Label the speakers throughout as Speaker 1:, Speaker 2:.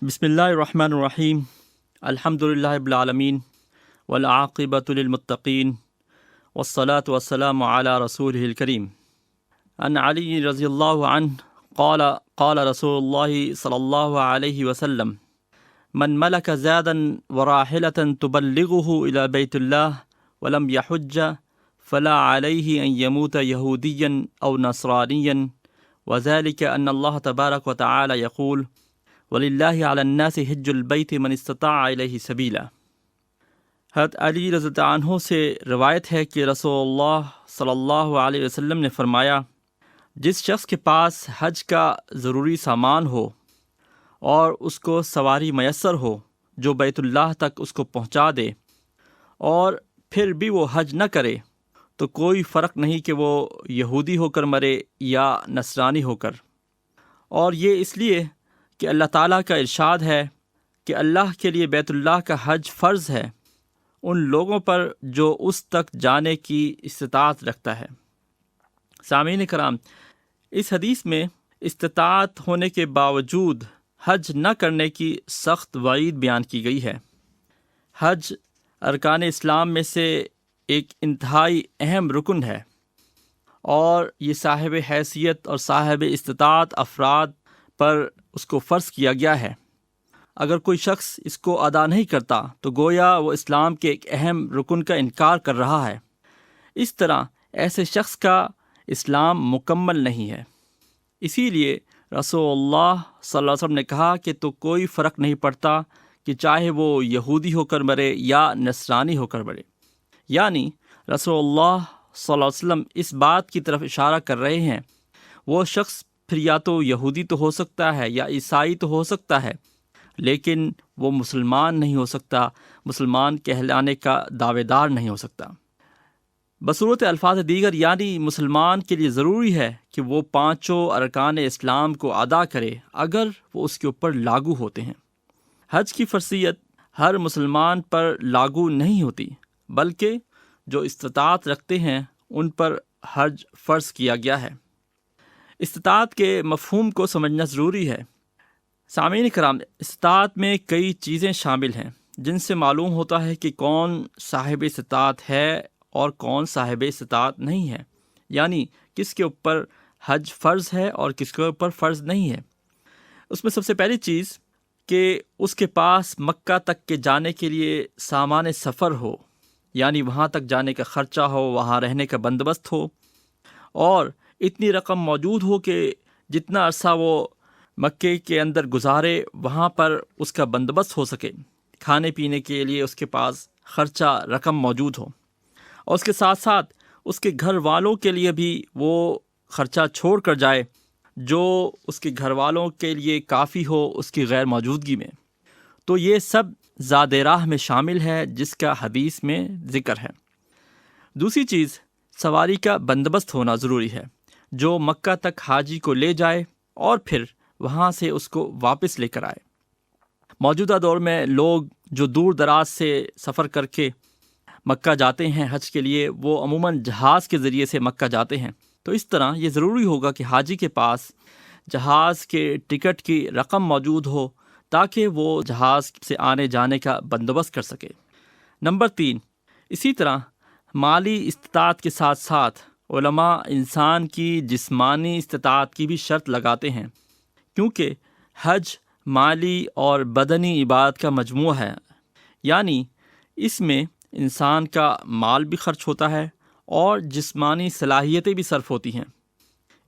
Speaker 1: بسم اللہ الرحمن الرحیم الحمد للہ رب العالمین والعاقبۃ للمتقین والصلاة والسلام علی رسولہ الکریم عن علی رضی اللہ عنہ قال رسول اللہ صلی اللہ علیہ وسلم من ملک زادا وراحلة تبلغه إلى بیت اللہ ولم یحج فلا علیہ ان یموت یہودیا او نصرانیا وذلك ان اللہ تبارک وتعالی یقول وَلِلَّهِ عَلَى النَّاسِ حِجُّ الْبَيْتِ مَنِ اسْتَطَاعَ إِلَيْهِ سَبِيلًا۔ حضرت علی رضی اللہ عنہ سے روایت ہے کہ رسول اللہ صلی اللہ علیہ وسلم نے فرمایا، جس شخص کے پاس حج کا ضروری سامان ہو اور اس کو سواری میسر ہو جو بیت اللہ تک اس کو پہنچا دے اور پھر بھی وہ حج نہ کرے تو کوئی فرق نہیں کہ وہ یہودی ہو کر مرے یا نصرانی ہو کر، اور یہ اس لیے کہ اللہ تعالیٰ کا ارشاد ہے کہ اللہ کے لیے بیت اللہ کا حج فرض ہے ان لوگوں پر جو اس تک جانے کی استطاعت رکھتا ہے۔ سامعین کرام، اس حدیث میں استطاعت ہونے کے باوجود حج نہ کرنے کی سخت وعید بیان کی گئی ہے۔ حج ارکان اسلام میں سے ایک انتہائی اہم رکن ہے اور یہ صاحب حیثیت اور صاحب استطاعت افراد پر اس کو فرض کیا گیا ہے۔ اگر کوئی شخص اس کو ادا نہیں کرتا تو گویا وہ اسلام کے ایک اہم رکن کا انکار کر رہا ہے۔ اس طرح ایسے شخص کا اسلام مکمل نہیں ہے۔ اسی لیے رسول اللہ صلی اللہ علیہ وسلم نے کہا کہ تو کوئی فرق نہیں پڑتا کہ چاہے وہ یہودی ہو کر مرے یا نصرانی ہو کر مرے، یعنی رسول اللہ صلی اللہ علیہ وسلم اس بات کی طرف اشارہ کر رہے ہیں وہ شخص پھر یا تو یہودی تو ہو سکتا ہے یا عیسائی تو ہو سکتا ہے، لیکن وہ مسلمان نہیں ہو سکتا، مسلمان کہلانے کا دعوے دار نہیں ہو سکتا۔ بصورت الفاظ دیگر یعنی مسلمان کے لیے ضروری ہے کہ وہ پانچوں ارکان اسلام کو ادا کرے اگر وہ اس کے اوپر لاگو ہوتے ہیں۔ حج کی فرضیت ہر مسلمان پر لاگو نہیں ہوتی، بلکہ جو استطاعت رکھتے ہیں ان پر حج فرض کیا گیا ہے۔ استطاعت کے مفہوم کو سمجھنا ضروری ہے۔ سامعین کرام، استطاعت میں کئی چیزیں شامل ہیں جن سے معلوم ہوتا ہے کہ کون صاحب استطاعت ہے اور کون صاحب استطاعت نہیں ہے، یعنی کس کے اوپر حج فرض ہے اور کس کے اوپر فرض نہیں ہے۔ اس میں سب سے پہلی چیز کہ اس کے پاس مکہ تک کے جانے کے لیے سامان سفر ہو، یعنی وہاں تک جانے کا خرچہ ہو، وہاں رہنے کا بندوبست ہو، اور اتنی رقم موجود ہو کہ جتنا عرصہ وہ مکے کے اندر گزارے وہاں پر اس کا بندوبست ہو سکے، کھانے پینے کے لیے اس کے پاس خرچہ رقم موجود ہو، اور اس کے ساتھ ساتھ اس کے گھر والوں کے لیے بھی وہ خرچہ چھوڑ کر جائے جو اس کے گھر والوں کے لیے کافی ہو اس کی غیر موجودگی میں۔ تو یہ سب زاد راہ میں شامل ہے جس کا حدیث میں ذکر ہے۔ دوسری چیز، سواری کا بندوبست ہونا ضروری ہے جو مکہ تک حاجی کو لے جائے اور پھر وہاں سے اس کو واپس لے کر آئے۔ موجودہ دور میں لوگ جو دور دراز سے سفر کر کے مکہ جاتے ہیں حج کے لیے، وہ عموماً جہاز کے ذریعے سے مکہ جاتے ہیں، تو اس طرح یہ ضروری ہوگا کہ حاجی کے پاس جہاز کے ٹکٹ کی رقم موجود ہو تاکہ وہ جہاز سے آنے جانے کا بندوبست کر سکے۔ نمبر 3، اسی طرح مالی استطاعت کے ساتھ ساتھ علماء انسان کی جسمانی استطاعت کی بھی شرط لگاتے ہیں، کیونکہ حج مالی اور بدنی عبادت کا مجموعہ ہے، یعنی اس میں انسان کا مال بھی خرچ ہوتا ہے اور جسمانی صلاحیتیں بھی صرف ہوتی ہیں۔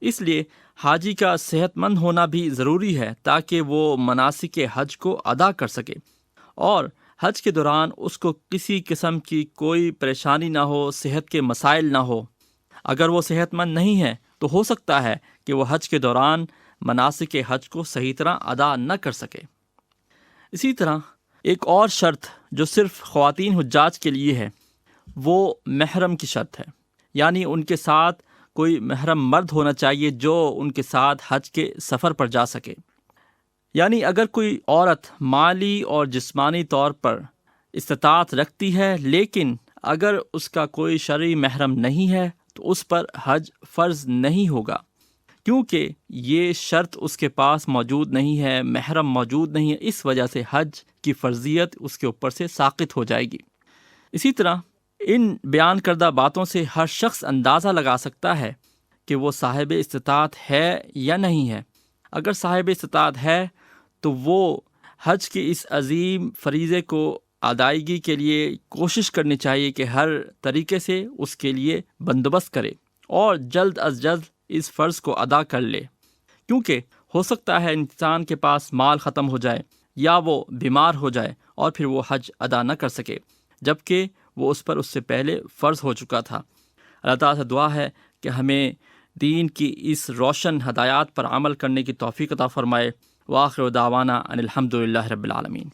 Speaker 1: اس لیے حاجی کا صحت مند ہونا بھی ضروری ہے تاکہ وہ مناسک حج کو ادا کر سکے اور حج کے دوران اس کو کسی قسم کی کوئی پریشانی نہ ہو، صحت کے مسائل نہ ہو۔ اگر وہ صحت مند نہیں ہے تو ہو سکتا ہے کہ وہ حج کے دوران مناسک حج کو صحیح طرح ادا نہ کر سکے۔ اسی طرح ایک اور شرط جو صرف خواتین حجاج کے لیے ہے وہ محرم کی شرط ہے، یعنی ان کے ساتھ کوئی محرم مرد ہونا چاہیے جو ان کے ساتھ حج کے سفر پر جا سکے۔ یعنی اگر کوئی عورت مالی اور جسمانی طور پر استطاعت رکھتی ہے لیکن اگر اس کا کوئی شرعی محرم نہیں ہے تو اس پر حج فرض نہیں ہوگا، کیونکہ یہ شرط اس کے پاس موجود نہیں ہے، محرم موجود نہیں ہے، اس وجہ سے حج کی فرضیت اس کے اوپر سے ساقط ہو جائے گی۔ اسی طرح ان بیان کردہ باتوں سے ہر شخص اندازہ لگا سکتا ہے کہ وہ صاحب استطاعت ہے یا نہیں ہے۔ اگر صاحب استطاعت ہے تو وہ حج کے اس عظیم فریضے کو ادائیگی کے لیے کوشش کرنی چاہیے کہ ہر طریقے سے اس کے لیے بندوبست کرے اور جلد از جلد اس فرض کو ادا کر لے، کیونکہ ہو سکتا ہے انسان کے پاس مال ختم ہو جائے یا وہ بیمار ہو جائے اور پھر وہ حج ادا نہ کر سکے، جبکہ وہ اس سے پہلے فرض ہو چکا تھا۔ اللہ تعالیٰ سے دعا ہے کہ ہمیں دین کی اس روشن ہدایات پر عمل کرنے کی توفیق عطا فرمائے۔ وآخر دعوانا ان الحمد للہ رب العالمین۔